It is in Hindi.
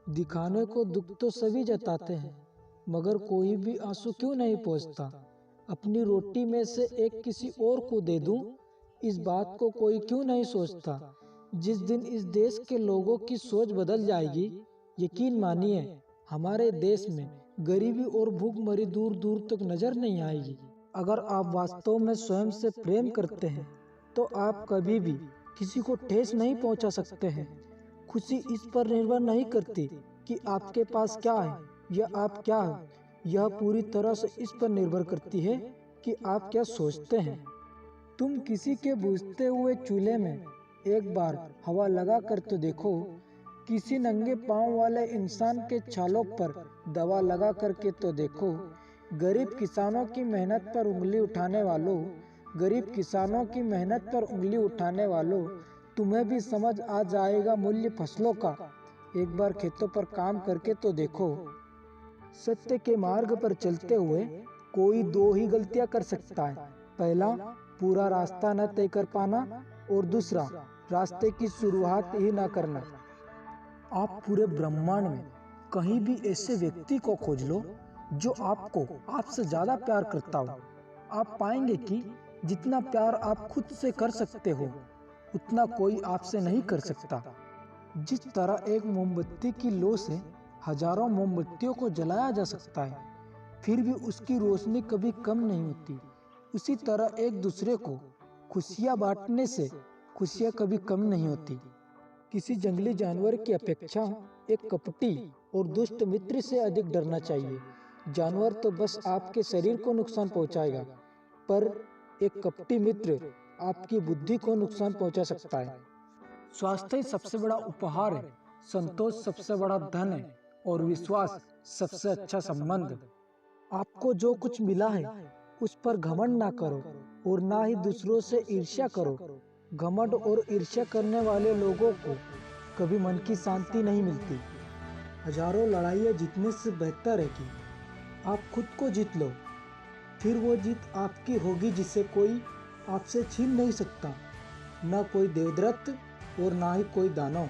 दिखाने को दुख तो सभी जताते हैं, मगर कोई भी आंसू क्यों नहीं पहुँचता। अपनी रोटी में से एक किसी और को दे दूं, इस बात को कोई क्यों नहीं सोचता। जिस दिन इस देश के लोगों की सोच बदल जाएगी, यकीन मानिए हमारे देश में गरीबी और भूखमरी दूर दूर तक नजर नहीं आएगी। अगर आप वास्तव में स्वयं से प्रेम करते हैं तो आप कभी भी किसी को ठेस नहीं पहुंचा सकते हैं। खुशी इस पर निर्भर नहीं करती कि आपके पास क्या है या आप क्या हो, यह पूरी तरह से इस पर निर्भर करती है कि आप क्या सोचते हैं। तुम किसी के बुझते हुए चूल्हे में एक बार हवा लगा कर तो देखो, किसी नंगे पांव वाले इंसान के छालों पर दवा लगा करके तो देखो। गरीब किसानों की मेहनत पर उंगली उठाने वालों, गरीब किसानों की मेहनत पर उंगली उठाने वालों, तुम्हें भी समझ आ जाएगा मूल्य फसलों का। एक बार खेतों पर काम करके तो देखो। सत्य के मार्ग पर चलते हुए कोई दो ही गलतियां कर सकता है। पहला, पूरा रास्ता न तय कर पाना, और दूसरा, रास्ते की शुरुआत ही न करना। आप पूरे ब्रह्मांड में कहीं भी ऐसे व्यक्ति को खोज लो जो आपको आपसे ज्यादा प्यार करता हो। आप पाएंगे कि जितना प्यार आप खुद से कर सकते हो, उतना कोई आपसे नहीं कर सकता। जिस तरह एक मोमबत्ती की लौ से हजारों मोमबत्तियों को जलाया जा सकता है, फिर भी उसकी रोशनी कभी कम नहीं होती, उसी तरह एक दूसरे को खुशियाँ बांटने से खुशियाँ कभी कम नहीं होती। किसी जंगली जानवर की अपेक्षा एक कपटी और दुष्ट मित्र से अधिक डरना चाहिए। जानवर तो बस आपके शरीर को नुकसान पहुंचाएगा, पर एक कपटी मित्र आपकी बुद्धि को नुकसान पहुंचा सकता है। स्वास्थ्य सबसे बड़ा उपहार है, संतोष सबसे बड़ा धन है, और विश्वास सबसे अच्छा संबंध। आपको जो कुछ मिला है उस पर घमंड ना करो और ना ही दूसरों से ईर्ष्या करो। घमंड और ईर्ष्या करने वाले लोगों को कभी मन की शांति नहीं मिलती। हजारों लड़ाइयाँ जीतने से बेहतर है कि आप खुद को जीत लो, फिर वो जीत आपकी होगी जिसे कोई आपसे छीन नहीं सकता, न कोई देवदत्त और ना ही कोई दानव।